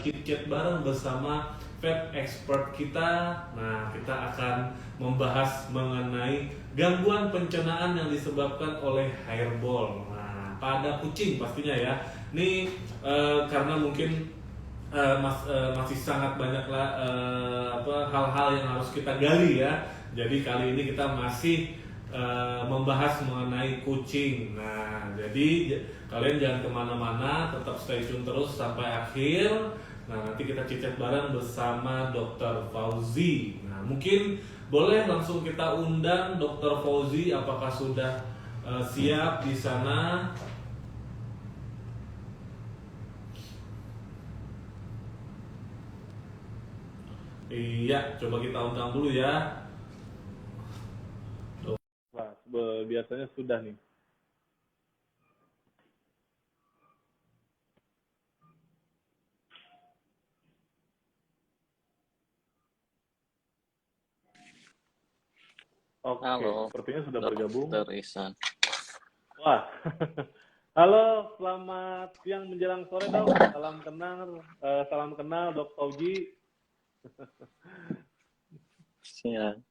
chit-chat bareng bersama vet expert kita. Nah, kita akan membahas mengenai gangguan pencernaan yang disebabkan oleh hairball. Nah, pada kucing pastinya ya. Ini karena mungkin masih sangat banyak lah hal-hal yang harus kita gali ya. Jadi kali ini kita masih membahas mengenai kucing. Nah, jadi kalian jangan kemana-mana, tetap stay tune terus sampai akhir. Nah, nanti kita cicet bareng bersama Dr. Fauzi. Nah, mungkin boleh langsung kita undang Dr. Fauzi. Apakah sudah siap di sana? Iya, coba kita undang dulu ya. Wah, biasanya sudah nih. Oke, Halo, sepertinya sudah bergabung. Dr. Ihsan. Wah, halo, selamat siang menjelang sore dok. Salam kenal Dok Fauzi. Siang.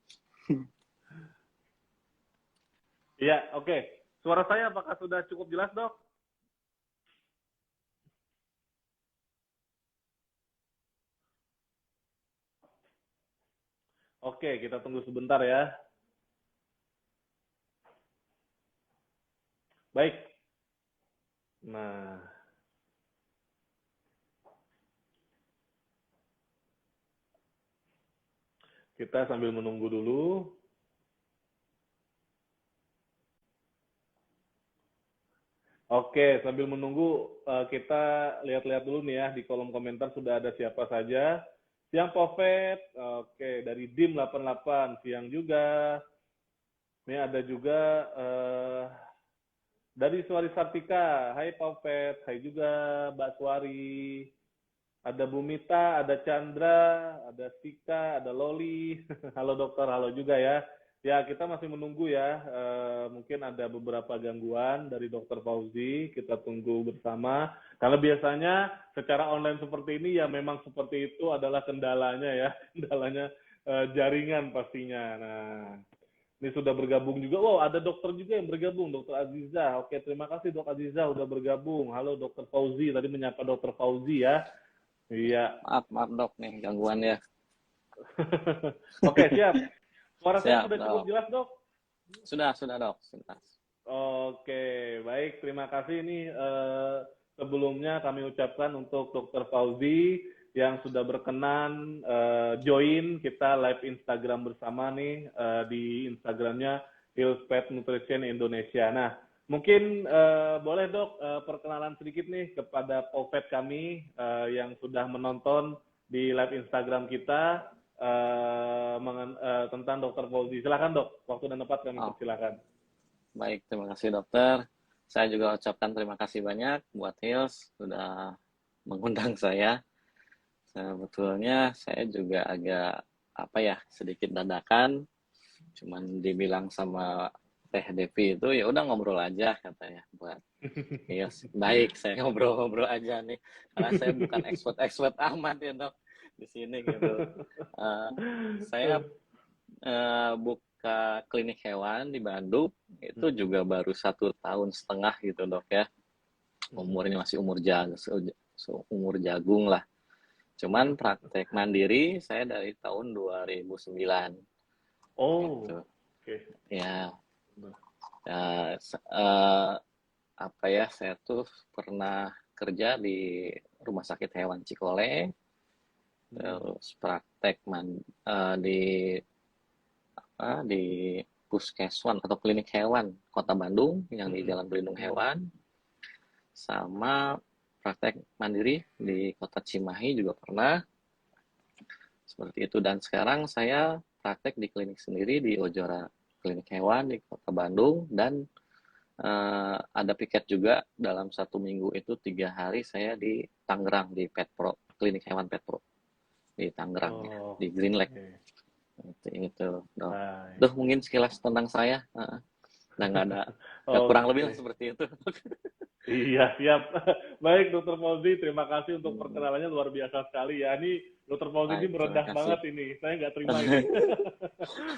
Iya, oke. Suara saya apakah sudah cukup jelas dok? Oke, kita tunggu sebentar ya. Baik. Nah, kita sambil menunggu dulu. Oke, sambil menunggu kita lihat-lihat dulu nih ya di kolom komentar sudah ada siapa saja. Siang Pofet, oke dari DIM 88, siang juga. Ini ada juga dari Suari Sartika, hai Pofet, hai juga Mbak Suari. Ada Bumita, ada Chandra, ada Sika, ada Loli. Halo dokter, halo juga ya. Ya, kita masih menunggu ya. Mungkin ada beberapa gangguan dari Dr. Fauzi. Kita tunggu bersama. Karena biasanya secara online seperti ini ya memang seperti itu adalah kendalanya ya. Kendalanya jaringan pastinya. Nah, ini sudah bergabung juga. Wow, ada dokter juga yang bergabung, Dr. Aziza. Oke, terima kasih Dok Aziza udah bergabung. Halo Dr. Fauzi. Tadi menyapa Dr. Fauzi ya. Iya. Maaf dok nih gangguannya. Oke, siap. Suara saya Siap, sudah cukup dok. jelas, Dok? Sudah dok. Sudah. Oke, baik. Terima kasih. Ini sebelumnya kami ucapkan untuk Dr. Fauzi yang sudah berkenan join kita live Instagram bersama nih di Instagramnya Hills Pet Nutrition Indonesia. Nah, mungkin boleh dok perkenalan sedikit nih kepada Pet kami yang sudah menonton di live Instagram kita tentang Dr. Fauzi. Silakan dok, waktu dan tempat kami persilakan. Baik, terima kasih dokter. Saya juga ucapkan terima kasih banyak buat Hills sudah mengundang saya. Sebetulnya saya juga agak sedikit dadakan. Cuman dibilang sama Teh Devi itu ya udah ngobrol aja katanya buat Hills. Baik, saya ngobrol-ngobrol aja nih. Karena saya bukan expert amat ya dok di sini gitu. Saya buka klinik hewan di Bandung itu juga baru 1,5 tahun gitu dok ya. Umurnya masih umur jagung lah. Cuman praktek mandiri saya dari tahun 2009. Oh, gitu. Oke. Ya, saya tuh pernah kerja di Rumah Sakit Hewan Cikole, terus praktek di Puskeswan atau Klinik Hewan Kota Bandung yang di Jalan Pelindung Hewan, sama praktek mandiri di Kota Cimahi juga pernah seperti itu. Dan sekarang saya praktek di klinik sendiri di Ojora Klinik Hewan di Kota Bandung, dan ada piket juga dalam 1 minggu itu 3 hari saya di Tangerang di Petpro, Klinik Hewan Petpro di Tangerang ya, di Green Lake. Itu. Duh, mungkin sekilas tentang saya. Nah, nggak ada, kurang lebih lah Oke. seperti itu. Iya, siap. Baik, Dokter Fauzi, terima kasih untuk Hmm, perkenalannya luar biasa sekali ya. Ini Dokter Fauzi ini baik, terima meredah kasih. banget ini. Saya nggak terima ini.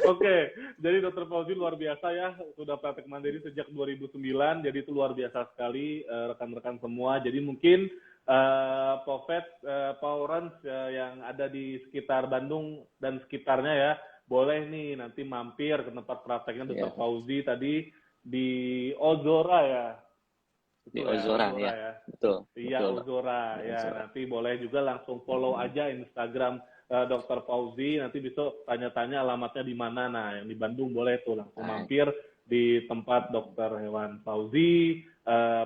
Oke, jadi Dokter Fauzi luar biasa ya. Sudah praktek mandiri sejak 2009, jadi itu luar biasa sekali rekan-rekan semua. Jadi mungkin Pofet, Powerance yang ada di sekitar Bandung dan sekitarnya ya, boleh nih nanti mampir ke tempat prakteknya Dokter Ya, Fauzi tadi di Ozora ya. di Betul ya, Ozora Ozora ya, ya. betul, Iya, betul dok, Ozora. di Ya, Ozora. nanti boleh juga langsung follow Hmm, aja Instagram Dr. Fauzi. Nanti bisa tanya-tanya alamatnya di mana. Nah, yang di Bandung boleh tuh langsung baik. mampir di tempat Dokter Hewan Fauzi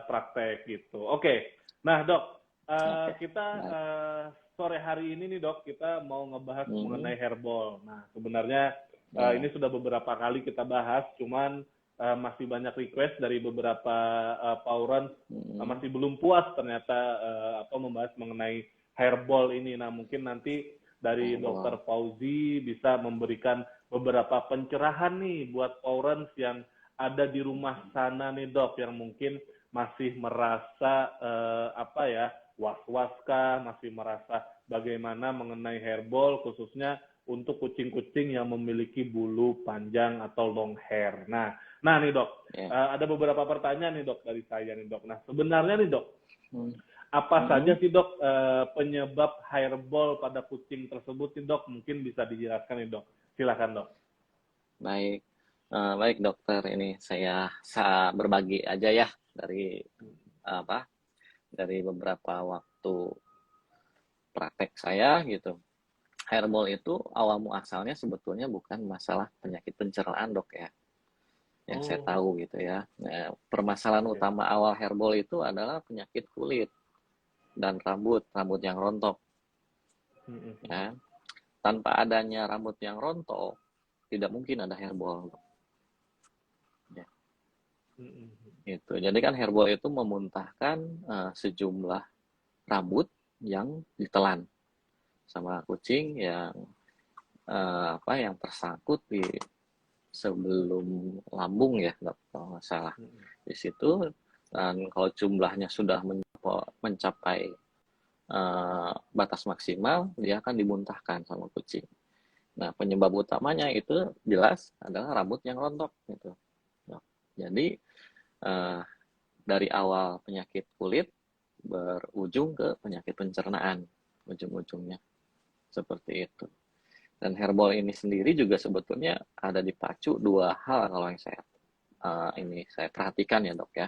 praktek gitu. Oke. Nah, Dok, Oke, kita baik. sore hari ini nih, Dok, kita mau ngebahas Hmm, mengenai herbal. Nah, sebenarnya ini ya, sudah beberapa kali kita bahas, cuman masih banyak request dari beberapa pauran hmm, masih belum puas ternyata membahas mengenai hairball ini. Nah, mungkin nanti dari Dokter herbal. Fauzi bisa memberikan beberapa pencerahan nih buat Paurans yang ada di rumah sana nih Dok, yang mungkin masih merasa was-was kah, masih merasa bagaimana mengenai hairball khususnya untuk kucing-kucing yang memiliki bulu panjang atau long hair. Nah nih Dok, Ya. ada beberapa pertanyaan nih Dok dari saya nih Dok. Nah sebenarnya nih Dok, Hmm, apa saja hmm, sih Dok penyebab hairball pada kucing tersebut nih Dok? Mungkin bisa dijelaskan nih Dok. Silakan Dok. baik. Baik dokter, ini saya berbagi aja ya dari apa? Dari beberapa waktu praktek saya gitu. Hairball itu awal muasalnya sebetulnya bukan masalah penyakit pencernaan dok ya, yang saya Oh, tahu gitu ya. Nah, permasalahan oke. utama awal hairball itu adalah penyakit kulit dan rambut, rambut yang rontok ya. Tanpa adanya rambut yang rontok, tidak mungkin ada hairball. Ya, gitu. Jadi kan hairball itu memuntahkan sejumlah rambut yang ditelan sama kucing yang yang tersangkut di sebelum lambung ya kalau nggak salah di situ, dan kalau jumlahnya sudah mencapai batas maksimal dia akan dimuntahkan sama kucing. Nah penyebab utamanya itu jelas adalah rambut yang rontok gitu. Nah, jadi uh, dari awal penyakit kulit berujung ke penyakit pencernaan ujung-ujungnya seperti itu. Dan hairball ini sendiri juga sebetulnya ada dipacu dua hal kalau yang saya perhatikan ya dok ya.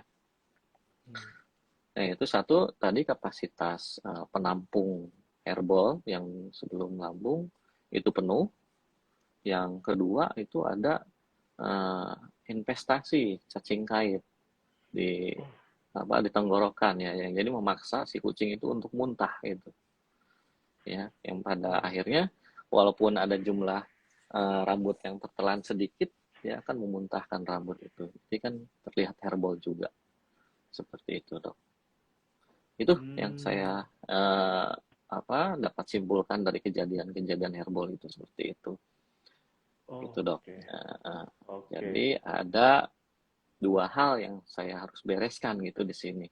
Nah itu satu tadi kapasitas penampung hairball yang sebelum lambung itu penuh. Yang kedua itu ada uh, investasi cacing kait di di tenggorokan ya, yang jadi memaksa si kucing itu untuk muntah itu ya, yang pada akhirnya walaupun ada jumlah rambut yang tertelan sedikit, dia akan memuntahkan rambut itu. Jadi kan terlihat hairball juga. Seperti itu, dok. Itu yang Hmm, saya dapat simpulkan dari kejadian-kejadian hairball itu seperti itu. Itu, dok. oke, oke. Jadi ada dua hal yang saya harus bereskan gitu di sini.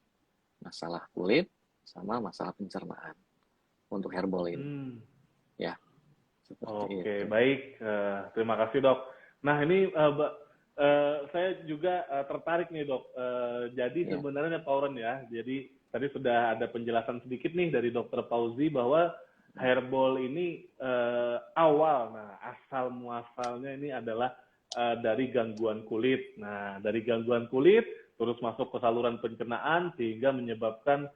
Masalah kulit sama masalah pencernaan untuk hairball ini. Hmm, Ya, seperti oke, itu. baik. Terima kasih dok. Nah ini saya juga tertarik nih dok. Jadi Ya. sebenarnya Pauren ya, jadi tadi sudah ada penjelasan sedikit nih dari Dokter Fauzi bahwa hairball ini asal muasalnya ini adalah dari gangguan kulit. Nah dari gangguan kulit terus masuk ke saluran pencernaan sehingga menyebabkan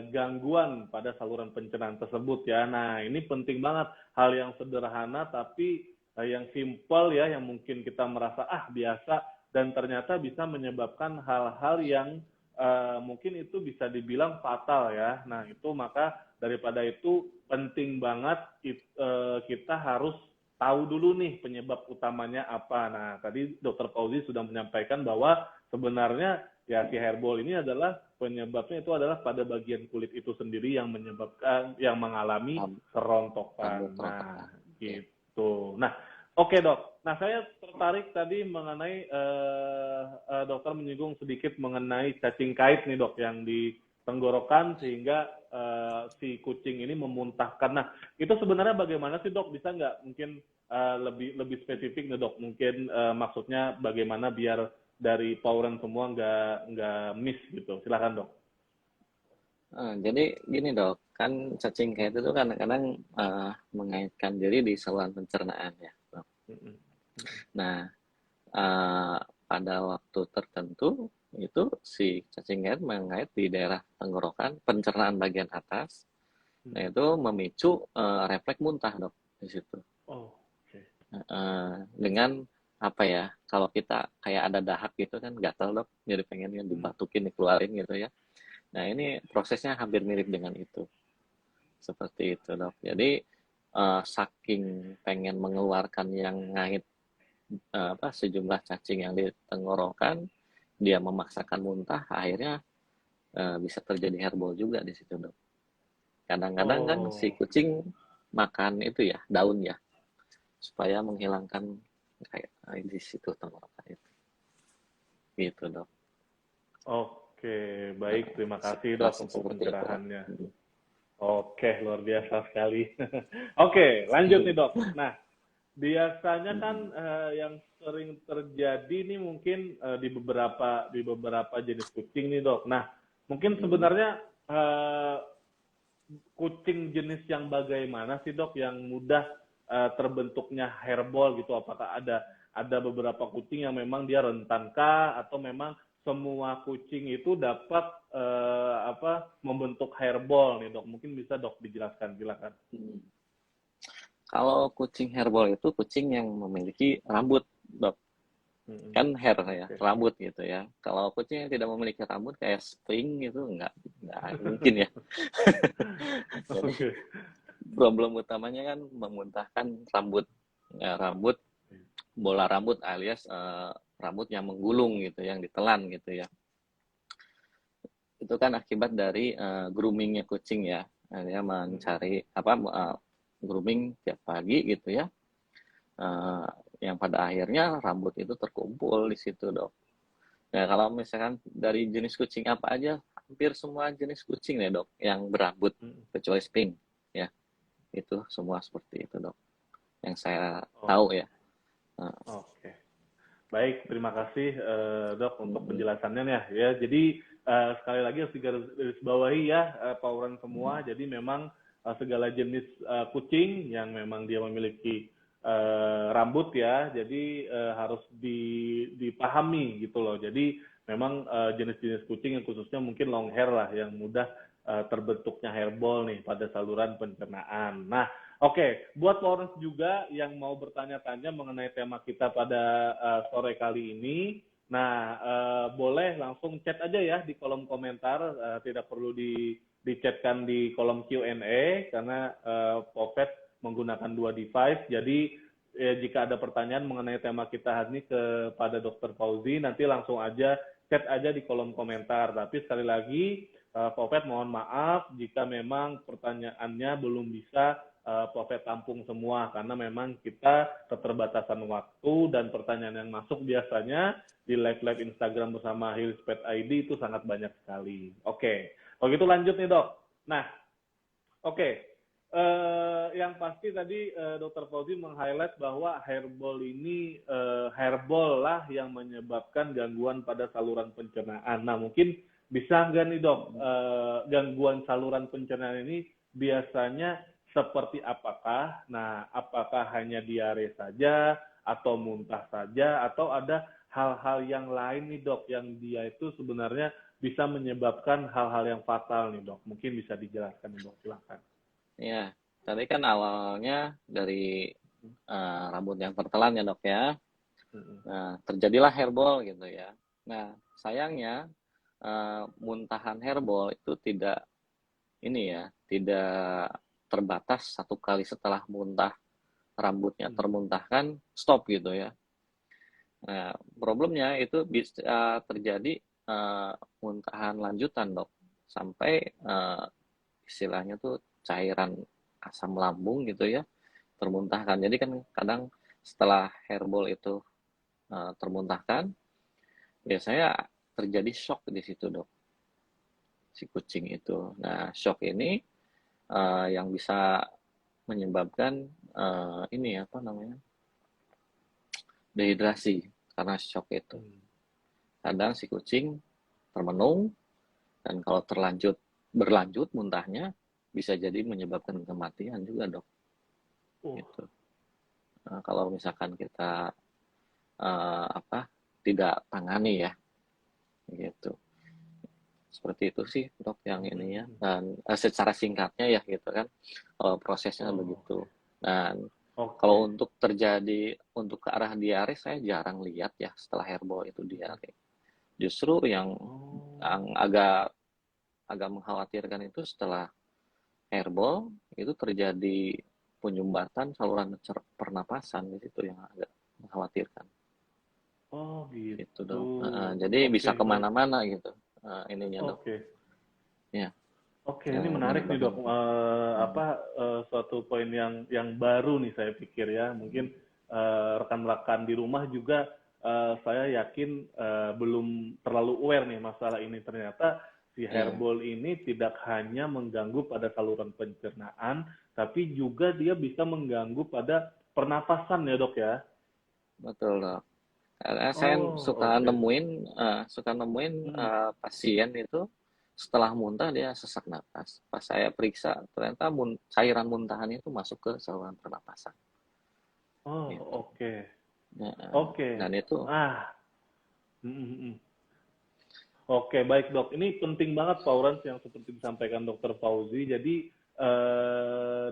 gangguan pada saluran pencernaan tersebut ya. Nah ini penting banget, hal yang sederhana tapi yang simpel ya, yang mungkin kita merasa biasa dan ternyata bisa menyebabkan hal-hal yang mungkin itu bisa dibilang fatal ya. Nah itu maka daripada itu penting banget kita harus tahu dulu nih penyebab utamanya apa. Nah tadi Dokter Fauzi sudah menyampaikan bahwa sebenarnya ya si hairball ini adalah penyebabnya itu adalah pada bagian kulit itu sendiri yang menyebabkan yang mengalami Rambut kerontokan. rontok. Nah, gitu. Nah, oke Dok. Nah, saya tertarik tadi mengenai dokter menyinggung sedikit mengenai cacing kait nih dok yang di tenggorokan sehingga si kucing ini memuntahkan. Nah, itu sebenarnya bagaimana sih dok? Bisa nggak mungkin lebih lebih spesifik nih dok? Mungkin maksudnya bagaimana biar dari Pauren semua nggak miss gitu. Silakan dok. Jadi gini dok, kan cacing kait itu kadang-kadang mengaitkan diri di saluran pencernaan ya, dok. Mm-mm. Nah, pada waktu tertentu itu si cacing kait mengait di daerah tenggorokan, pencernaan bagian atas. Nah, itu memicu refleks muntah dok di situ. Oh, oke. Dengan apa ya? Kalau kita kayak ada dahak gitu kan gatal dok, jadi pengen dibatukin, dikeluarin gitu ya. Nah, ini prosesnya hampir mirip dengan itu. Seperti itu, dok. Jadi, saking pengen mengeluarkan yang ngait sejumlah cacing yang di tenggorokan, dia memaksakan muntah, akhirnya bisa terjadi hairball juga di situ, dok. Kadang-kadang kan si Oh, kucing makan itu ya, daun ya, supaya menghilangkan kayak di situ tenggorokan itu. Gitu, dok. oke. Baik, terima kasih dok Situasi untuk seperti itu, dok. pencerahannya. Oke, luar biasa sekali. Oke, lanjut nih dok. Nah, biasanya kan yang sering terjadi nih mungkin di beberapa jenis kucing nih dok. Nah, mungkin sebenarnya eh, kucing jenis yang bagaimana sih dok yang mudah terbentuknya hairball gitu? Apakah ada beberapa kucing yang memang dia rentankah atau memang semua kucing itu dapat membentuk hairball nih dok? Mungkin bisa dok dijelaskan, silakan. Kalau kucing hairball itu kucing yang memiliki rambut, dok. Kan hair ya, Oke. rambut gitu ya. Kalau kucing yang tidak memiliki rambut kayak spring itu nggak mungkin ya. Jadi Oke. problem utamanya kan memuntahkan rambut. Ya, rambut, bola rambut alias rambut yang menggulung gitu, yang ditelan gitu ya. Itu kan akibat dari groomingnya kucing ya. Dia mencari grooming tiap pagi gitu ya. Yang pada akhirnya rambut itu terkumpul di situ, dok. Nah, kalau misalkan dari jenis kucing apa aja, hampir semua jenis kucing ya, dok, yang berambut, kecuali sphinx, ya. Itu semua seperti itu, dok. Yang saya tahu ya. Oke. Baik, terima kasih dok untuk penjelasannya ya. Ya, jadi sekali lagi harus digarisbawahi ya Pauren semua. Jadi memang segala jenis kucing yang memang dia memiliki rambut ya, jadi harus dipahami gitu loh. Jadi memang jenis-jenis kucing yang khususnya mungkin long hair lah yang mudah terbentuknya hairball nih pada saluran pencernaan. Nah, oke, buat Lawrence juga yang mau bertanya-tanya mengenai tema kita pada sore kali ini, nah boleh langsung chat aja ya di kolom komentar, tidak perlu di-chatkan di kolom Q&A karena Popet menggunakan dua device, jadi jika ada pertanyaan mengenai tema kita hari ini kepada Dr. Fauzi, nanti langsung aja chat aja di kolom komentar. Tapi sekali lagi, Popet mohon maaf jika memang pertanyaannya belum bisa Popet tampung semua karena memang kita keterbatasan waktu dan pertanyaan yang masuk biasanya di live Instagram bersama Hillspet ID itu sangat banyak sekali. Oke, kalau gitu lanjut nih dok. Nah, oke. Yang pasti tadi Dr. Fauzi meng-highlight bahwa hairball ini hairball lah yang menyebabkan gangguan pada saluran pencernaan. Nah, mungkin bisa nggak nih dok, gangguan saluran pencernaan ini biasanya seperti apakah? Nah, apakah hanya diare saja atau muntah saja atau ada hal-hal yang lain nih dok yang dia itu sebenarnya bisa menyebabkan hal-hal yang fatal nih dok? Mungkin bisa dijelaskan nih dok, silakan. Ya, tadi kan awalnya dari rambut yang tertelan ya, dok ya. Nah, terjadilah hairball gitu ya. Nah, sayangnya muntahan hairball itu tidak terbatas satu kali setelah muntah rambutnya termuntahkan stop gitu ya. Nah, problemnya itu bisa terjadi muntahan lanjutan, dok, sampai istilahnya tuh cairan asam lambung gitu ya termuntahkan. Jadi kan kadang setelah hairball itu termuntahkan, biasanya terjadi shock di situ dok, si kucing itu. Nah shock ini yang bisa menyebabkan ini apa namanya, dehidrasi karena shock itu. Kadang si kucing termenung, dan kalau berlanjut muntahnya bisa jadi menyebabkan kematian juga dok. Gitu. Nah, kalau misalkan kita tidak tangani ya, gitu. Seperti itu sih dok yang ininya. Dan secara singkatnya ya gitu kan, prosesnya begitu. Dan kalau untuk untuk ke arah diare, saya jarang lihat ya setelah hairball itu diare. Justru yang agak mengkhawatirkan itu setelah hairball itu terjadi penyumbatan saluran pernapasan, di situ yang agak mengkhawatirkan. Oh gitu. Gitu dok. Jadi bisa kemana-mana gitu ininya dok. Ya. Oke, ini menarik nih dok. Suatu poin yang baru nih saya pikir ya. Mungkin rekan-rekan di rumah juga saya yakin belum terlalu aware nih masalah ini. Ternyata si hairball ini tidak hanya mengganggu pada saluran pencernaan, tapi juga dia bisa mengganggu pada pernapasan ya dok ya. Betul dok. Karena saya suka nemuin pasien itu setelah muntah dia sesak napas. Pas saya periksa ternyata cairan muntahannya itu masuk ke saluran pernapasan. Gitu. Oke. Dan itu. Oke, baik dok. Ini penting banget Pak Urans yang seperti disampaikan Dokter Fauzi. Jadi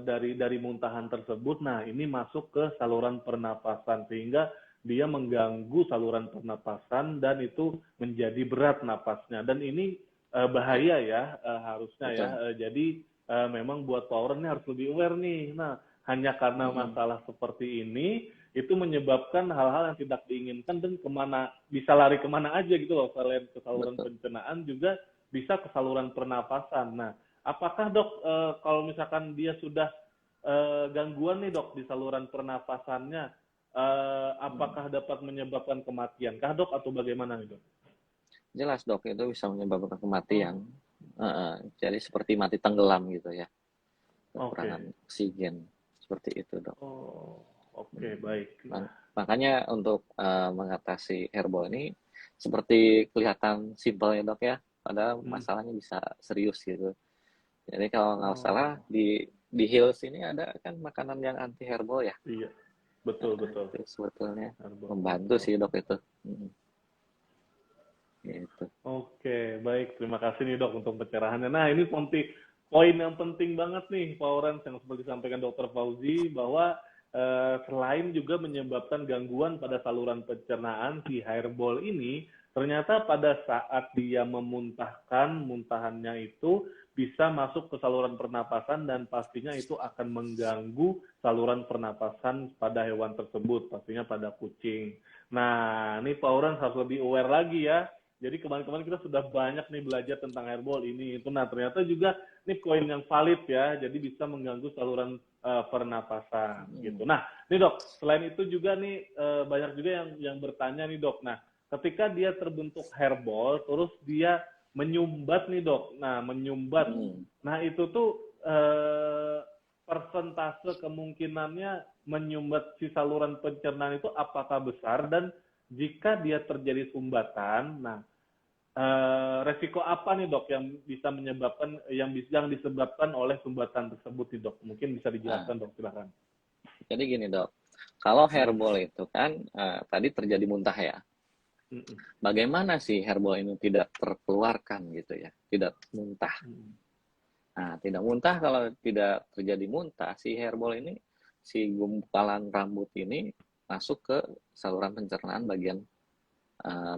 dari muntahan tersebut, nah ini masuk ke saluran pernapasan sehingga dia mengganggu saluran pernapasan dan itu menjadi berat napasnya. Dan ini bahaya ya harusnya ya. Jadi memang buat Pak Urans ini harus lebih aware nih. Nah, hanya karena masalah seperti ini itu menyebabkan hal-hal yang tidak diinginkan dan bisa lari kemana aja gitu loh, selain ke saluran pencernaan juga bisa ke saluran pernapasan. Nah, apakah dok kalau misalkan dia sudah gangguan nih dok di saluran pernapasannya, apakah dapat menyebabkan kematian kah dok atau bagaimana nih dok? Jelas dok, itu bisa menyebabkan kematian. Jadi seperti mati tenggelam gitu ya, kekurangan oksigen seperti itu dok. Oke, baik. Makanya untuk mengatasi hairball ini seperti kelihatan simpel ya dok ya, padahal masalahnya bisa serius gitu. Jadi kalau nggak salah di Hills ini ada kan makanan yang anti hairball ya. Iya, betul. Itu sebetulnya membantu sih dok itu. Gitu. Oke, baik. Terima kasih nih dok untuk pencerahannya. Nah ini poin yang penting banget nih Pak Urans yang seperti disampaikan Dokter Fauzi, bahwa selain juga menyebabkan gangguan pada saluran pencernaan, si hairball ini ternyata pada saat dia memuntahkan, muntahannya itu bisa masuk ke saluran pernapasan dan pastinya itu akan mengganggu saluran pernapasan pada hewan tersebut, pastinya pada kucing. Nah, ini Pak Urans harus lebih aware lagi ya. Jadi kemarin-kemarin kita sudah banyak nih belajar tentang hairball ini itu. Nah, ternyata juga ini poin yang valid ya. Jadi bisa mengganggu saluran pernapasan gitu. Nah, nih dok, selain itu juga nih banyak juga yang bertanya nih dok. Nah, ketika dia terbentuk hairball, terus dia menyumbat nih dok. Nah, menyumbat. Nah, itu tuh persentase kemungkinannya menyumbat si saluran pencernaan itu apakah besar, dan jika dia terjadi sumbatan, nah resiko apa nih dok yang bisa menyebabkan yang disebabkan oleh sumbatan tersebut nih dok? Mungkin bisa dijelaskan dok, silakan. Jadi gini dok, kalau hairball itu kan tadi terjadi muntah ya. Bagaimana sih hairball ini tidak terkeluarkan gitu ya, tidak muntah? Nah, tidak muntah, kalau tidak terjadi muntah, si hairball ini, si gumpalan rambut ini masuk ke saluran pencernaan bagian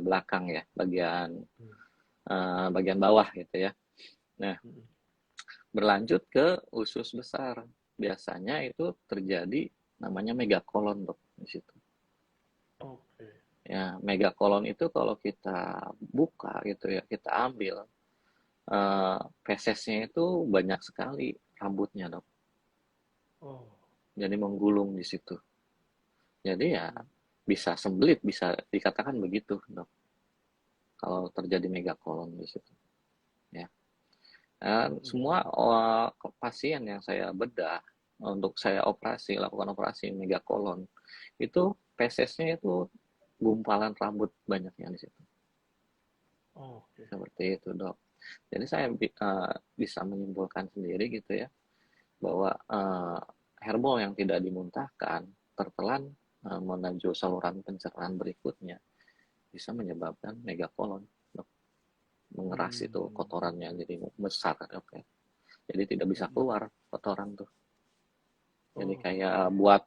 belakang ya, bagian bawah gitu ya. Nah, berlanjut ke usus besar. Biasanya itu terjadi namanya megakolon dok di situ. Ya, megakolon itu kalau kita buka gitu ya, kita ambil fesesnya itu banyak sekali rambutnya dok. Jadi menggulung di situ. Jadi ya bisa sembelit, bisa dikatakan begitu, Dok. Kalau terjadi megakolon di situ, ya. Dan semua pasien yang saya bedah untuk saya lakukan operasi megakolon, itu fesesnya itu gumpalan rambut banyaknya di situ. Oke. Seperti itu, Dok. Jadi saya bisa menyimpulkan sendiri gitu ya, bahwa herbal yang tidak dimuntahkan tertelan menuju saluran pencernaan berikutnya bisa menyebabkan megakolon, Dok. Mengeras itu kotorannya jadi besar, Dok ya. Jadi tidak bisa keluar kotoran tuh. Jadi kayak buat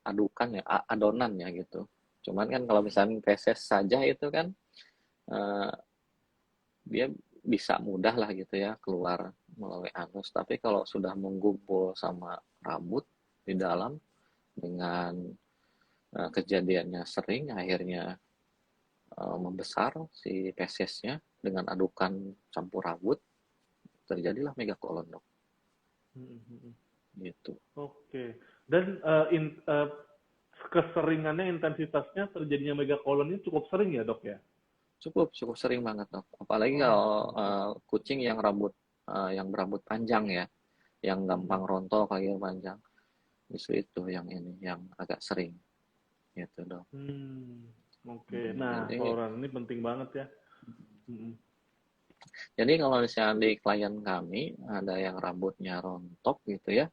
adukan ya, adonan ya gitu. Cuman kan kalau misalnya feses saja itu kan dia bisa mudah lah gitu ya keluar melalui anus. Tapi kalau sudah menggumpul sama rambut di dalam dengan kejadiannya sering, akhirnya membesar si fesesnya dengan adukan campur rambut, terjadilah megakolon, Dok. Gitu. Oke. Dan keseringannya, intensitasnya terjadinya megakolon ini cukup sering ya, Dok ya? Cukup sering banget, Dok. Apalagi kalau kucing yang berambut panjang ya, yang gampang rontok lagi panjang. Justru itu yang agak sering. Gitu, Dok. Oke. Nah, Pauran ini penting banget ya. Jadi kalau misalnya di klien kami ada yang rambutnya rontok gitu ya,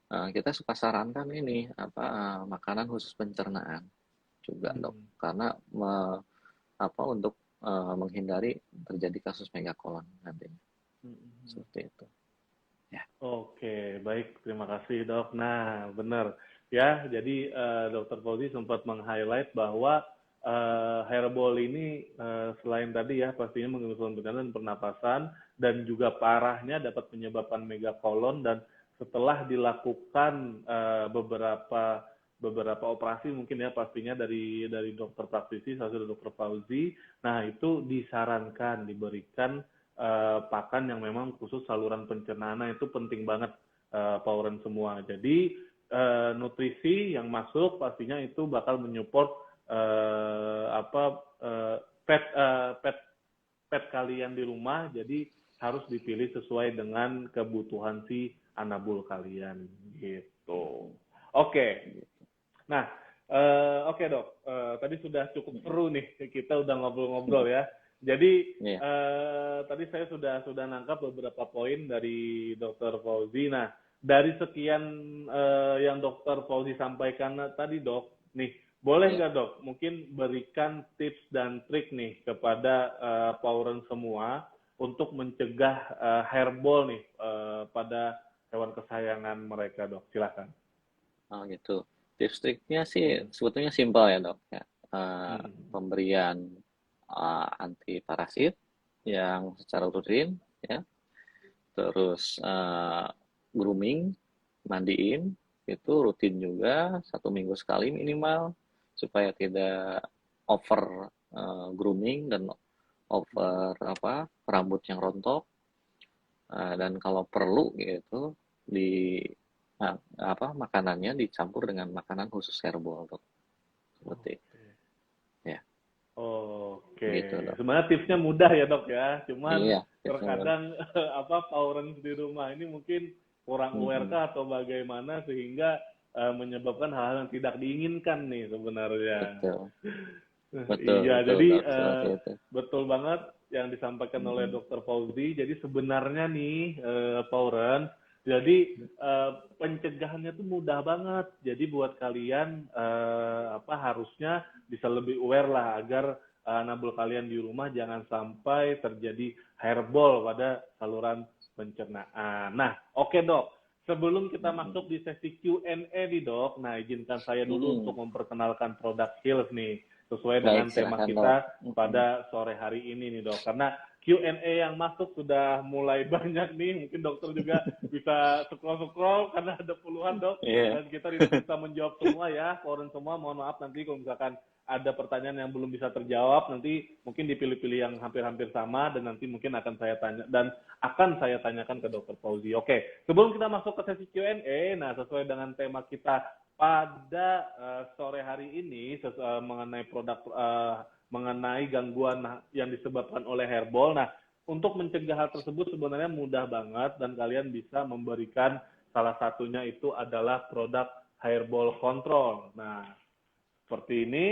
kita suka sarankan ini makanan khusus pencernaan juga, Dok. Karena untuk menghindari terjadi kasus megakolon nantinya. Seperti itu. Ya. Oke, baik. Terima kasih, Dok. Nah, benar. Ya, jadi Dr. Fauzi sempat meng-highlight bahwa hairball ini selain tadi ya pastinya mengganggu saluran pencernaan dan pernapasan dan juga parahnya dapat menyebabkan megakolon, dan setelah dilakukan beberapa operasi mungkin ya pastinya dari dokter praktisi, salah satu Dr. Fauzi. Nah, itu disarankan diberikan pakan yang memang khusus saluran pencernaan. Itu penting banget, Pauran semua. Jadi nutrisi yang masuk pastinya itu bakal menyupport pet kalian di rumah. Jadi harus dipilih sesuai dengan kebutuhan si anabul kalian gitu. Oke. Nah, oke, Dok. Tadi sudah cukup seru nih, kita udah ngobrol-ngobrol ya. Jadi tadi saya sudah nangkap beberapa poin dari Dr. Fauzi. Nah, dari sekian yang Dr. Fauzi sampaikan tadi, Dok, nih boleh nggak, Dok, mungkin berikan tips dan trik nih kepada Pauren semua untuk mencegah hairball nih pada hewan kesayangan mereka, Dok. Silakan. Oh gitu. Tips triknya sih sebetulnya simpel ya, Dok. Ya. Pemberian anti parasit yang secara rutin, ya. Terus grooming, mandiin itu rutin juga 1 minggu sekali minimal supaya tidak over grooming dan over rambut yang rontok. Dan kalau perlu gitu makanannya dicampur dengan makanan khusus herbal, Dok. Seperti itu. Ya. Oke. Gitu, Dok. Sebenarnya tipsnya mudah ya, Dok ya. Cuman terkadang Pauren di rumah ini mungkin kurang aware atau bagaimana sehingga menyebabkan hal-hal yang tidak diinginkan nih sebenarnya. Betul. Iya, betul, jadi betul banget yang disampaikan oleh Dr. Fauzi. Jadi sebenarnya nih Pauren, jadi pencegahannya tuh mudah banget. Jadi buat kalian harusnya bisa lebih aware lah agar nabul kalian di rumah jangan sampai terjadi hairball pada saluran pencernaan. Nah, oke, Dok. Sebelum kita masuk di sesi Q&A nih, Dok, nah izinkan saya dulu untuk memperkenalkan produk Health nih, sesuai dengan tema kita pada sore hari ini nih, Dok. Karena Q&A yang masuk sudah mulai banyak nih. Mungkin dokter juga bisa scroll-scroll karena ada puluhan, Dok. Iya. Dan kita tidak bisa menjawab semua ya. Forum semua, mohon maaf nanti kalau misalkan ada pertanyaan yang belum bisa terjawab, nanti mungkin dipilih-pilih yang hampir-hampir sama dan nanti mungkin akan saya tanya dan akan saya tanyakan ke Dokter Fauzi. Oke, sebelum kita masuk ke sesi Q&A, nah sesuai dengan tema kita pada sore hari ini mengenai produk mengenai gangguan yang disebabkan oleh hairball. Nah, untuk mencegah hal tersebut sebenarnya mudah banget dan kalian bisa memberikan salah satunya itu adalah produk hairball control. Nah, seperti ini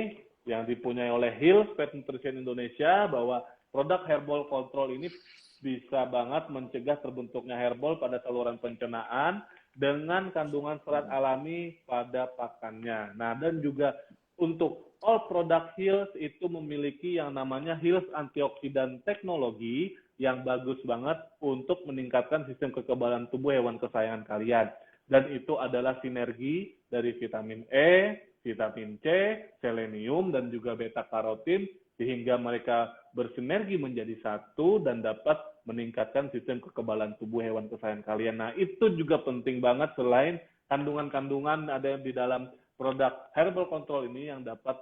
yang dipunyai oleh Hills Pet Nutrition Indonesia, bahwa produk hairball control ini bisa banget mencegah terbentuknya hairball pada saluran pencernaan dengan kandungan serat alami pada pakannya. Nah, dan juga untuk all product Hills itu memiliki yang namanya Hills antioksidan teknologi yang bagus banget untuk meningkatkan sistem kekebalan tubuh hewan kesayangan kalian. Dan itu adalah sinergi dari vitamin E, vitamin C, selenium, dan juga beta karotin, sehingga mereka bersinergi menjadi satu dan dapat meningkatkan sistem kekebalan tubuh hewan kesayangan kalian. Nah, itu juga penting banget selain kandungan-kandungan ada yang di dalam produk herbal control ini yang dapat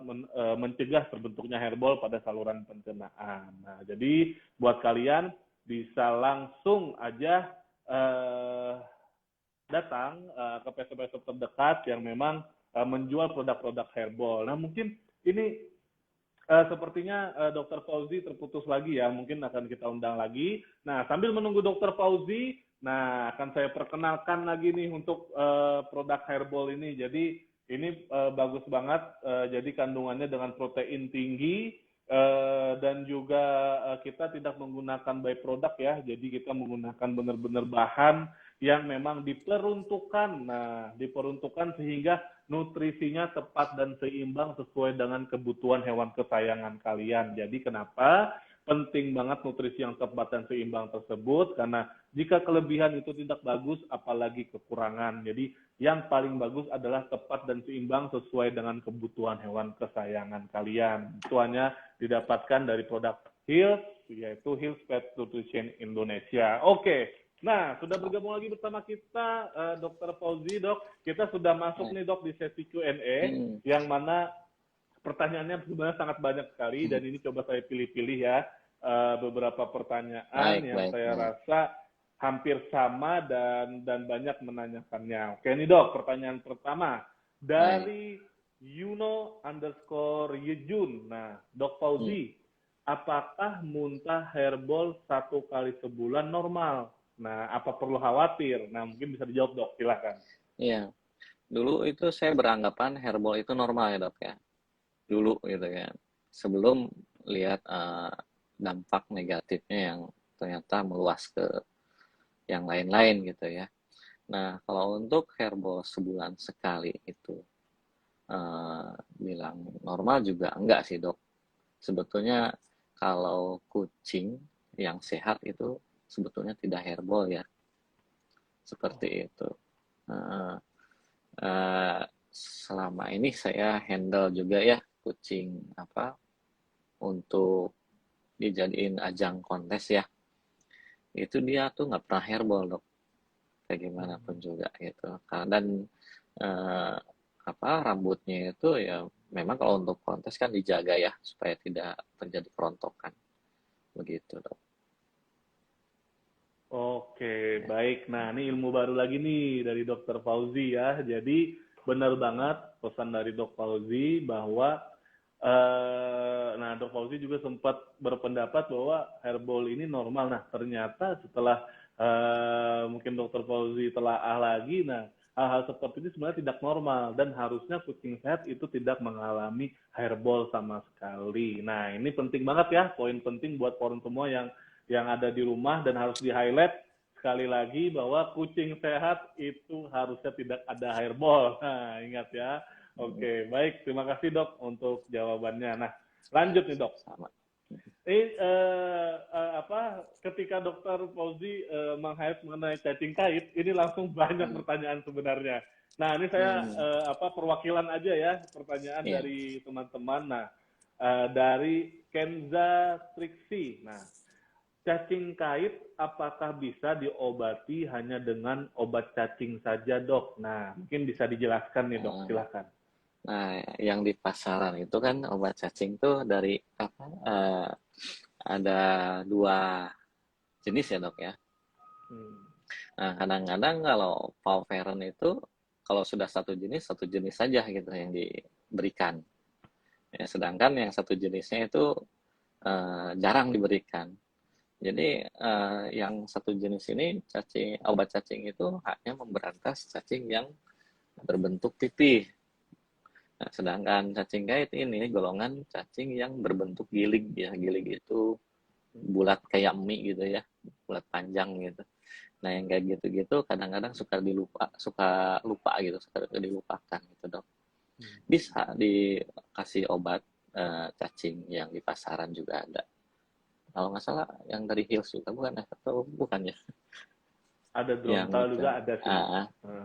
mencegah terbentuknya hairball pada saluran pencernaan. Nah, jadi buat kalian bisa langsung aja datang ke pet-pet terdekat yang memang menjual produk-produk herbal. Nah, mungkin ini sepertinya Dr. Fauzi terputus lagi ya, mungkin akan kita undang lagi. Nah, sambil menunggu Dr. Fauzi, nah akan saya perkenalkan lagi nih untuk produk herbal ini. Jadi ini bagus banget, jadi kandungannya dengan protein tinggi dan juga kita tidak menggunakan byproduct ya, jadi kita menggunakan benar-benar bahan yang memang diperuntukkan. Nah, diperuntukkan sehingga nutrisinya tepat dan seimbang sesuai dengan kebutuhan hewan kesayangan kalian. Jadi kenapa penting banget nutrisi yang tepat dan seimbang tersebut? Karena jika kelebihan itu tidak bagus, apalagi kekurangan. Jadi yang paling bagus adalah tepat dan seimbang sesuai dengan kebutuhan hewan kesayangan kalian. Itu hanya didapatkan dari produk Hills, yaitu Hills Pet Nutrition Indonesia. Oke. Nah, sudah bergabung lagi bersama kita Dr. Fauzi, Dok. Kita sudah masuk nih, Dok, di sesi Q&A, yang mana pertanyaannya sebenarnya sangat banyak sekali, dan ini coba saya pilih-pilih ya, beberapa pertanyaan yang saya rasa hampir sama dan banyak menanyakannya. Oke, ini Dok, pertanyaan pertama dari Yuno_Yejun. Nah, Dok Fauzi, apakah muntah hairball 1 kali sebulan normal? Nah, apa perlu khawatir? Nah, mungkin bisa dijawab, Dok. Silakan. Iya. Dulu itu saya beranggapan hairball itu normal ya, Dok ya. Dulu gitu kan. Sebelum lihat dampak negatifnya yang ternyata meluas ke yang lain-lain gitu ya. Nah, kalau untuk hairball sebulan sekali itu bilang normal juga enggak sih, Dok. Sebetulnya kalau kucing yang sehat itu sebetulnya tidak hairball ya, seperti itu. Selama ini saya handle juga ya kucing untuk dijadiin ajang kontes ya, itu dia tuh nggak pernah hairball, Dok, kayak gimana pun juga gitu. Dan rambutnya itu ya memang kalau untuk kontes kan dijaga ya supaya tidak terjadi kerontokan, begitu, Dok. Oke, baik. Nah, ini ilmu baru lagi nih dari Dr. Fauzi ya. Jadi benar banget pesan dari Dr. Fauzi bahwa Dr. Fauzi juga sempat berpendapat bahwa hairball ini normal. Nah, ternyata setelah mungkin Dr. Fauzi telaah lagi, nah hal-hal seperti ini sebenarnya tidak normal dan harusnya kucing sehat itu tidak mengalami hairball sama sekali. Nah, ini penting banget ya, poin penting buat forum semua yang ada di rumah dan harus di-highlight sekali lagi bahwa kucing sehat itu harusnya tidak ada hairball. Nah, ingat ya. Oke, baik. Terima kasih, Dok, untuk jawabannya. Nah, lanjut nih, Dok. Ketika Dr. Fauzi meng-highlight mengenai cacing kait, ini langsung banyak pertanyaan sebenarnya. Nah, ini saya perwakilan aja ya pertanyaan dari teman-teman. Nah, dari Kenza Trixie. Nah, cacing kait apakah bisa diobati hanya dengan obat cacing saja, Dok? Nah, mungkin bisa dijelaskan nih, Dok. Nah, Silakan. nah, yang di pasaran itu kan obat cacing tuh dari apa? Ada dua jenis ya dok ya. Hmm. Nah kadang-kadang kalau Pawferen itu kalau sudah satu jenis saja gitu yang diberikan. Ya, sedangkan yang satu jenisnya itu jarang diberikan. Jadi yang satu jenis ini obat cacing itu hanya memberantas cacing yang berbentuk pipih. Nah, sedangkan cacing kait ini golongan cacing yang berbentuk gilig ya. Gilig itu bulat kayak mie gitu ya, bulat panjang gitu. Nah, yang kayak gitu-gitu kadang-kadang suka lupa gitu, suka dilupakan gitu, Dok. Bisa dikasih obat cacing yang di pasaran juga ada. Kalau nggak salah yang dari Hills juga bukan ya? Atau bukan ya? Ada Yang Drontal itu juga ada sih.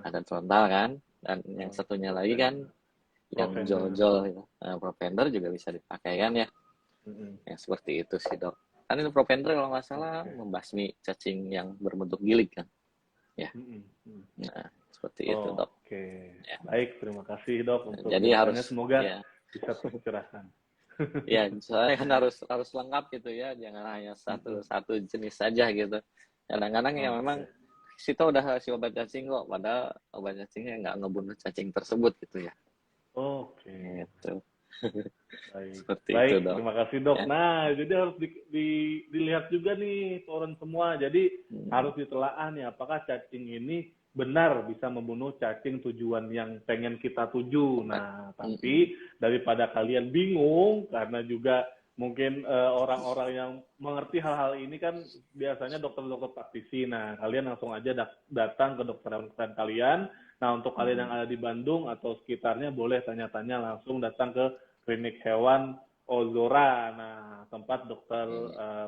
ada frontal kan, dan yang satunya lagi kan Provender. yang Provender. jol-jol gitu. Provender juga bisa dipakai kan ya? Yang seperti itu sih dok. Kan itu Provender kalau nggak salah membasmi cacing yang berbentuk gilig kan? Ya. Nah, seperti itu dok. Oke, Ya. baik, terima kasih dok untuk Jadi jawabannya. harus Semoga ya, bisa tercerahkan. ya soalnya kan harus lengkap gitu ya, jangan hanya satu jenis saja gitu. Kadang-kadang ya memang kita udah kasih obat cacing kok, padahal obat cacingnya nggak ngebunuh cacing tersebut gitu ya. Oke. Gitu. Baik, Seperti baik, itu dok. terima kasih dok. Ya. Nah, jadi harus dilihat juga nih orang semua. Jadi harus ditelaah nih apakah cacing ini benar bisa membunuh cacing tujuan yang pengen kita tuju. Nah, tapi daripada kalian bingung karena juga mungkin orang-orang yang mengerti hal-hal ini kan biasanya dokter-dokter praktisi. Nah, kalian langsung aja datang ke dokter kalian. Nah, untuk kalian yang ada di Bandung atau sekitarnya boleh tanya-tanya langsung datang ke klinik hewan Ozora. Nah, tempat dokter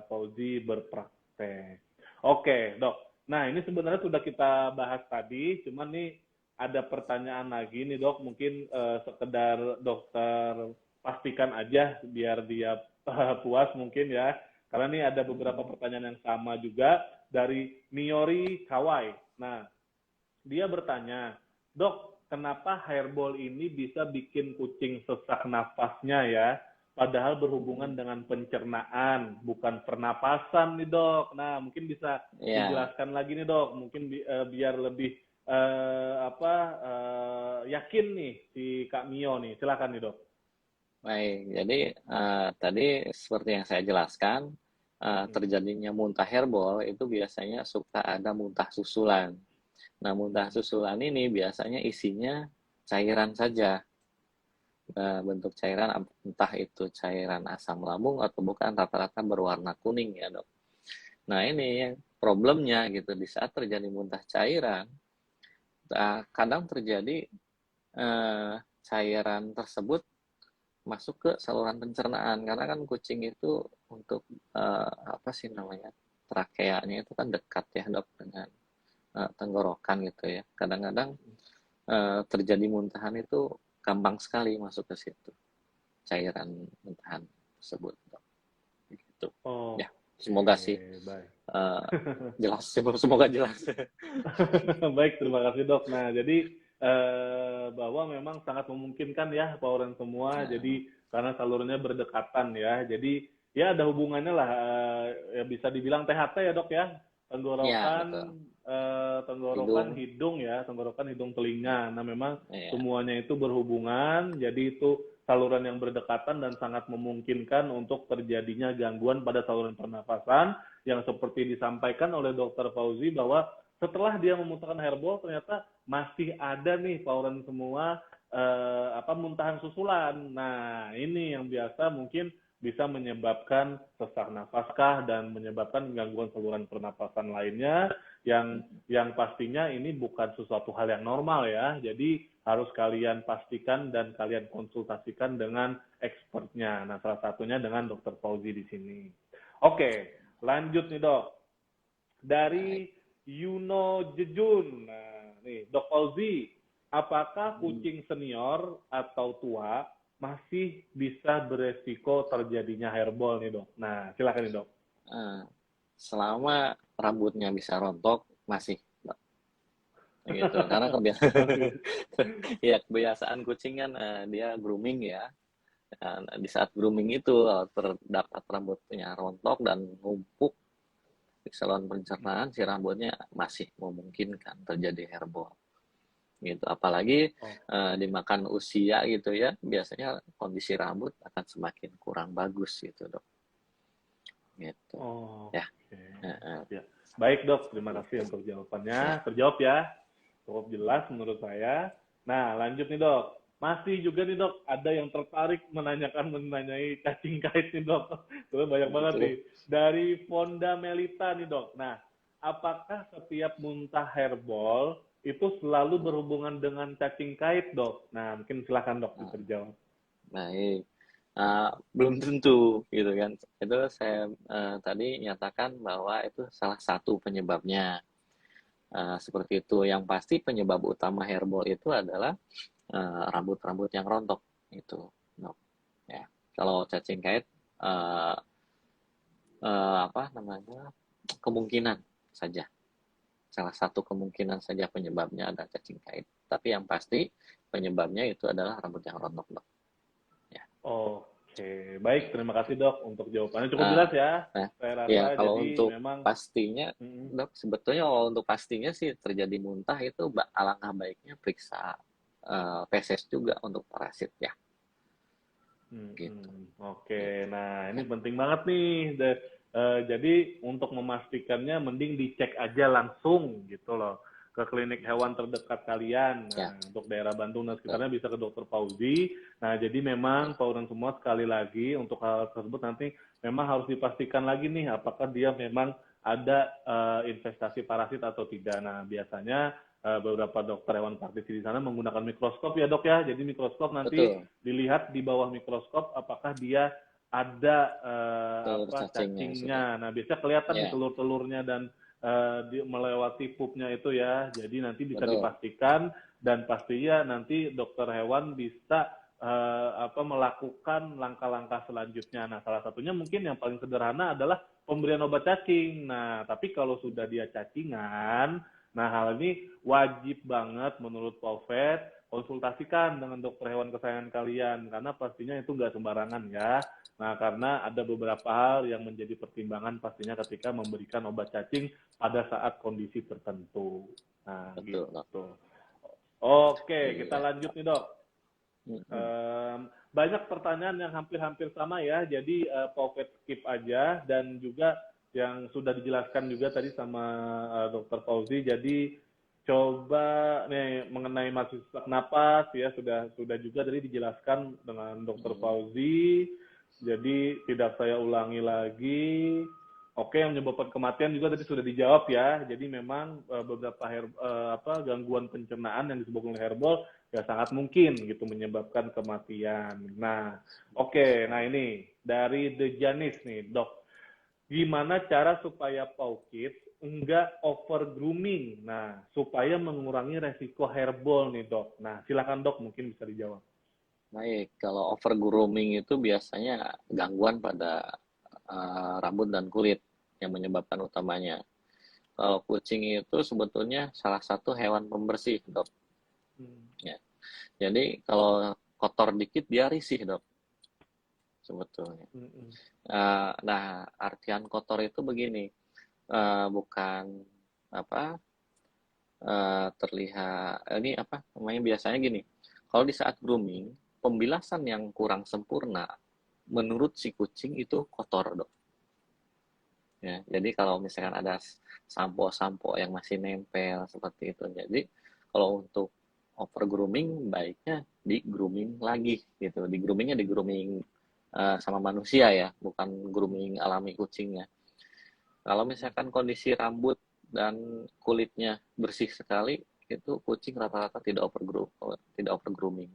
Fauzi berpraktek. Oke, dok. Nah, ini sebenarnya sudah kita bahas tadi, cuman nih ada pertanyaan lagi nih, dok. Mungkin sekedar dokter pastikan aja biar dia puas mungkin ya. Karena nih ada beberapa pertanyaan yang sama juga dari Miori Kawai. Nah, dia bertanya, dok, kenapa hairball ini bisa bikin kucing sesak nafasnya ya? Padahal berhubungan dengan pencernaan, bukan pernapasan nih dok. Nah, mungkin bisa dijelaskan lagi nih dok, mungkin biar lebih yakin nih si Kak Mio nih. Silakan nih dok. Baik, jadi tadi seperti yang saya jelaskan, terjadinya muntah hairball itu biasanya suka ada muntah susulan. Nah, muntah susulan ini biasanya isinya cairan saja. Bentuk cairan entah itu cairan asam lambung atau bukan, rata-rata berwarna kuning ya dok. Nah ini yang problemnya gitu, di saat terjadi muntah cairan kadang terjadi cairan tersebut masuk ke saluran pencernaan, karena kan kucing itu untuk apa sih namanya, trakeanya itu kan dekat ya dok dengan tenggorokan gitu ya. Kadang-kadang terjadi muntahan itu gampang sekali masuk ke situ cairan muntahan tersebut gitu. Ya, semoga sih jelas, semoga jelas. Baik, terima kasih dok. Nah, jadi bahwa memang sangat memungkinkan ya Pauren semua. Jadi karena salurannya berdekatan ya. Jadi ya ada hubungannya lah. Ya bisa dibilang THT ya dok ya. Tenggorokan, tenggorokan hidung ya, tenggorokan hidung telinga. Nah memang semuanya itu berhubungan. Jadi itu saluran yang berdekatan dan sangat memungkinkan untuk terjadinya gangguan pada saluran pernapasan yang seperti disampaikan oleh Dr. Fauzi bahwa setelah dia memuntahkan hairball ternyata masih ada nih Pauren semua muntahan susulan. Nah, ini yang biasa mungkin bisa menyebabkan sesak napaskah dan menyebabkan gangguan saluran pernapasan lainnya yang pastinya ini bukan sesuatu hal yang normal ya. Jadi harus kalian pastikan dan kalian konsultasikan dengan expertnya. Nah, salah satunya dengan Dr. Fauzi di sini. Oke, lanjut nih dok. Dari Yuno Jejun. Nah, nih Dok Fauzi, apakah kucing senior atau tua masih bisa beresiko terjadinya hairball nih dok? Nah, silakan nih dok. selama rambutnya bisa rontok masih, Mbak. Gitu. Karena Masih. ya kebiasaan kucing kan dia grooming ya. Nah, di saat grooming itu terdapat rambutnya rontok dan numpuk di saluran pencernaan, si rambutnya masih memungkinkan terjadi hairball gitu. Apalagi Oh, dimakan usia gitu ya, biasanya kondisi rambut akan semakin kurang bagus gitu dok. Gitu oh, ya. oke. Heeh. Ya. Baik dok, terima Gitu. kasih untuk Ya, jawabannya. Terjawab ya. Cukup jelas menurut saya. Nah, lanjut nih dok. Masih juga nih dok, ada yang tertarik menanyai cacing kait nih dok. Terus banyak banget nih. betul. Dari Fonda Melita nih dok. Nah, apakah setiap muntah hairball itu selalu berhubungan dengan cacing kait dok? Nah, mungkin silakan dok bisa dijawab. Baik. Belum tentu gitu kan. Itu saya tadi nyatakan bahwa itu salah satu penyebabnya. Seperti itu. Yang pasti penyebab utama hairball itu adalah rambut-rambut yang rontok itu. Dok. Ya. Kalau cacing kait eh, apa namanya? Kemungkinan saja. Salah satu kemungkinan saja penyebabnya ada cacing kait. Tapi yang pasti penyebabnya itu adalah rambut yang rontok, Dok. Ya. Oke, baik. Terima kasih dok untuk jawabannya. Cukup Ah, jelas ya. nah, Saya ya rasa kalau jadi untuk memang pastinya, mm, dok, sebetulnya kalau untuk pastinya sih terjadi muntah itu alangkah baiknya periksa feses juga untuk parasit ya, gitu. Oke, Gitu. nah ini Ya, penting banget nih. Jadi untuk memastikannya mending dicek aja langsung gitu loh ke klinik hewan terdekat kalian. ya, Nah, untuk daerah Bandung dan betul. sekitarnya bisa ke Dokter Fauzi. Nah, jadi Ya, memang Pauran semua sekali lagi untuk hal tersebut nanti memang harus dipastikan lagi nih apakah dia memang ada investasi parasit atau tidak. Nah, biasanya beberapa dokter hewan praktisi di sana menggunakan mikroskop ya dok ya. Jadi mikroskop nanti betul. dilihat di bawah mikroskop apakah dia ada Telur apa cacingnya di situ. cacingnya. Nah, biasanya kelihatan nih Ya, telur-telurnya dan melewati pupnya itu ya. Jadi nanti bisa betul. dipastikan dan pastinya nanti dokter hewan bisa apa melakukan langkah-langkah selanjutnya. Nah, salah satunya mungkin yang paling sederhana adalah pemberian obat cacing. Nah, tapi kalau sudah dia cacingan, nah hal ini wajib banget menurut Paufet konsultasikan dengan dokter hewan kesayangan kalian karena pastinya itu nggak sembarangan ya. Nah, karena ada beberapa hal yang menjadi pertimbangan pastinya ketika memberikan obat cacing pada saat kondisi tertentu. Nah, Betul, dok. gitu. Oke, kita Iya. lanjut nih dok. Mm-mm. Banyak pertanyaan yang hampir-hampir sama ya, jadi Paufet skip aja dan juga yang sudah dijelaskan juga tadi sama Dokter Fauzi. Jadi coba nih mengenai masih sesak napas ya sudah juga tadi dijelaskan dengan Dokter Mm. Fauzi. Jadi tidak saya ulangi lagi. Oke, yang menyebabkan kematian juga tadi sudah dijawab ya. Jadi memang beberapa gangguan pencernaan yang disebabkan oleh hairball ya sangat mungkin gitu menyebabkan kematian. Nah, oke, nah ini dari The Janis nih, dok. Gimana cara supaya paukit enggak over grooming? Nah, supaya mengurangi resiko hairball nih, dok. Nah, silakan dok, mungkin bisa dijawab. Baik, kalau over grooming itu biasanya gangguan pada rambut dan kulit yang menyebabkan utamanya. Kalau kucing itu sebetulnya salah satu hewan pembersih, dok. Hmm. Ya. Jadi kalau kotor dikit dia risih, dok. Sebetulnya. Hmm. Nah, artian kotor itu begini, bukan apa terlihat ini apa namanya biasanya gini. Kalau di saat grooming, pembilasan yang kurang sempurna menurut si kucing itu kotor, dok. Ya, jadi kalau misalkan ada sampo-sampo yang masih nempel seperti itu, jadi kalau untuk over grooming baiknya di grooming lagi gitu, di grooming sama manusia ya, bukan grooming alami kucingnya. Kalau misalkan kondisi rambut dan kulitnya bersih sekali, itu kucing rata-rata tidak over grooming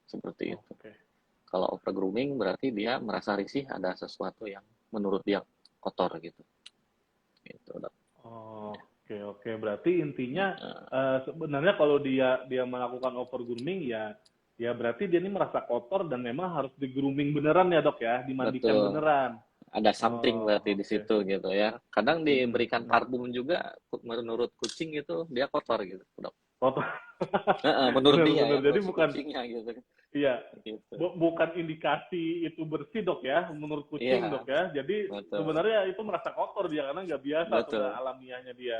seperti itu. Oke. Kalau over grooming berarti dia merasa risih ada sesuatu yang menurut dia kotor gitu. Gitu, dok. Oke, oke. Berarti intinya Nah, sebenarnya kalau dia melakukan over grooming ya berarti dia ini merasa kotor dan memang harus di grooming beneran ya dok ya, dimandikan betul. beneran. ada something Oh, berarti di oke. situ gitu ya. Kadang diberikan Mm-mm. parfum juga menurut kucing itu dia kotor gitu, Dok. Foto. Heeh, menurut dia Bener-bener. ya, Jadi menurut si bukan, kucingnya gitu kan. iya, Gitu. bukan indikasi itu bersih dok ya, menurut kucing Iya, dok ya. Jadi betul. sebenarnya itu merasa kotor dia karena nggak biasa atau nggak Betul. alamiahnya dia.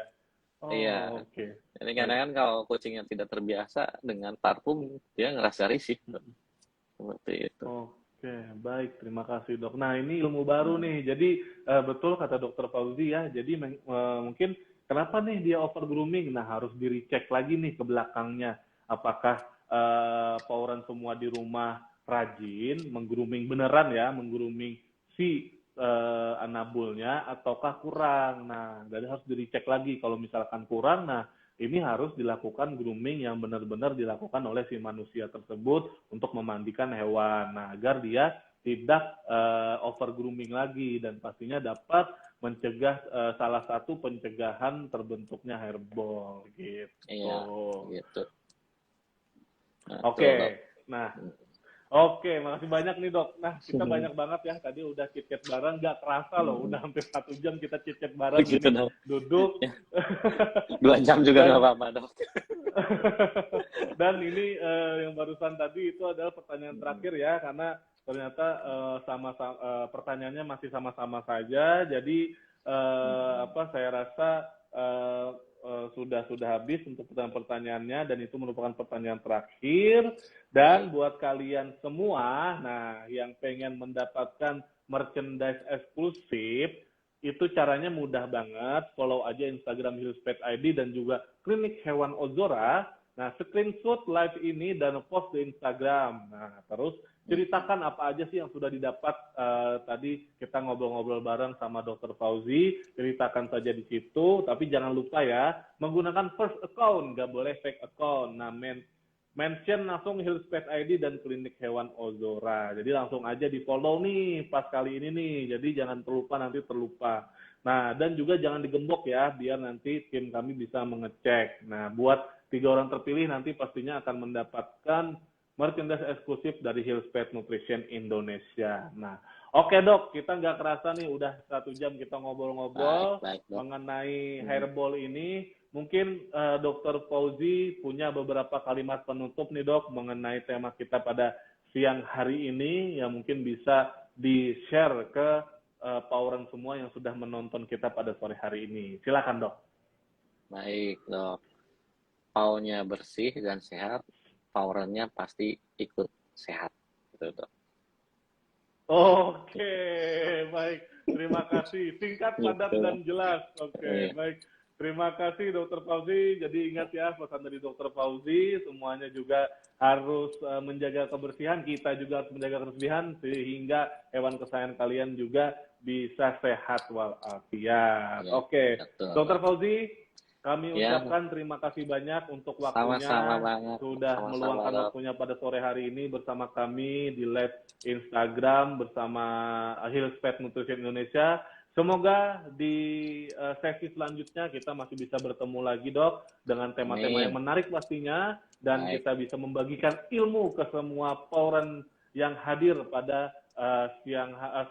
Iya. Oh, oke. Jadi Baik. kadang kan kalau kucing yang tidak terbiasa dengan parfum, dia ngerasa risih, Dok. Mm-mm. Seperti itu. Oke, baik. Terima kasih dok. Nah ini ilmu baru Hmm. nih. Jadi betul kata dokter Fauzi ya. Jadi mungkin kenapa nih dia over grooming? Nah harus di recheck lagi nih ke belakangnya. Apakah pauran semua di rumah rajin, menggrooming beneran ya, menggrooming si anabulnya ataukah kurang. Nah, jadi harus di recheck lagi. Kalau misalkan kurang, nah ini harus dilakukan grooming yang benar-benar dilakukan oleh si manusia tersebut untuk memandikan hewan. Nah, agar dia tidak over grooming lagi dan pastinya dapat mencegah salah satu pencegahan terbentuknya hairball Iya, gitu. gitu. Betul, Oke. Dok. Nah, Hmm. oke, makasih banyak nih dok. Nah, kita Hmm. banyak banget ya. Tadi udah chit-chat bareng, nggak terasa loh. Udah hampir 1 jam kita chit-chat Oh, bareng gitu, gini. Dok. Duduk. Ya, 2 jam juga nggak Dan apa-apa, Dok. dan ini yang barusan tadi itu adalah pertanyaan Hmm. terakhir ya, karena ternyata pertanyaannya masih sama-sama saja. Jadi Hmm. apa saya rasa eh, sudah habis untuk pertanyaannya dan itu merupakan pertanyaan terakhir. Dan Baik. buat kalian semua, nah yang pengen mendapatkan merchandise eksklusif itu caranya mudah banget. Follow aja Instagram Hillspet ID dan juga Klinik Hewan Ozora. Nah, screenshot live ini dan post di Instagram. Nah, terus Hmm. ceritakan apa aja sih yang sudah didapat tadi kita ngobrol-ngobrol bareng sama Dokter Fauzi. Ceritakan saja di situ, tapi jangan lupa ya menggunakan first account, nggak boleh fake account. Nah, mention langsung Hillspet ID dan Klinik Hewan Ozora. Jadi langsung aja di follow nih pas kali ini nih. Jadi jangan terlupa nanti terlupa. Nah, dan juga jangan digembok ya, biar nanti tim kami bisa mengecek. Nah, buat 3 orang terpilih nanti pastinya akan mendapatkan merchandise eksklusif dari Hillspet Nutrition Indonesia. Nah, oke dok, kita nggak kerasa nih udah 1 jam kita Baik, ngobrol-ngobrol baik, Dok. mengenai Hmm. hairball ini. Mungkin Dokter Fauzi punya beberapa kalimat penutup nih dok mengenai tema kita pada siang hari ini yang mungkin bisa di-share ke pauran semua yang sudah menonton kita pada sore hari ini. Silakan dok. Baik, Dok. Paunya bersih dan sehat, paurannya pasti ikut sehat. Gitu, Dok. Oke, baik. Terima kasih. Singkat, padat, Gitu. dan jelas. Oke, Iya. baik. Terima kasih Dokter Fauzi. Jadi ingat ya pesan dari Dokter Fauzi, semuanya juga harus menjaga kebersihan. Kita juga harus menjaga kebersihan sehingga hewan kesayangan kalian juga bisa sehat walafiat. Ya, Oke, betul, Dokter Dok. Fauzi, kami Ya, ucapkan terima kasih banyak untuk sama-sama waktunya, banget. sudah Sama-sama, meluangkan Dok. waktunya pada sore hari ini bersama kami di live Instagram bersama Hillspet Nutrition Indonesia. Semoga di sesi selanjutnya kita masih bisa bertemu lagi dok dengan tema-tema yang Amin. menarik pastinya dan Baik. kita bisa membagikan ilmu ke semua pauran yang hadir pada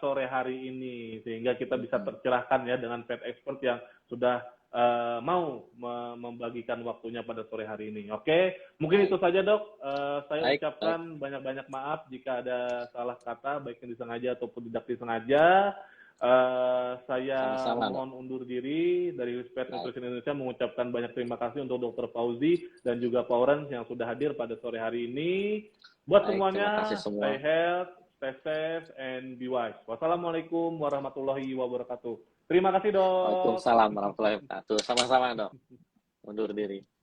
sore hari ini sehingga kita bisa tercerahkan ya dengan pet expert yang sudah mau membagikan waktunya pada sore hari ini. Oke, mungkin Baik. itu saja dok. Saya Baik, baik. ucapkan banyak-banyak maaf jika ada salah kata, baik yang disengaja ataupun tidak disengaja. Saya Sama-sama, Dok. mohon undur diri dari Hillspet Baik. Nutrition Indonesia, mengucapkan banyak terima kasih untuk Dr. Fauzi dan juga Pauran yang sudah hadir pada sore hari ini. Buat Baik, terima kasih semuanya, semua. stay health, stay safe, and be wise. Wassalamualaikum warahmatullahi wabarakatuh. Terima kasih dok. Waalaikumsalam warahmatullahi wabarakatuh. Sama-sama, Dok. Undur diri.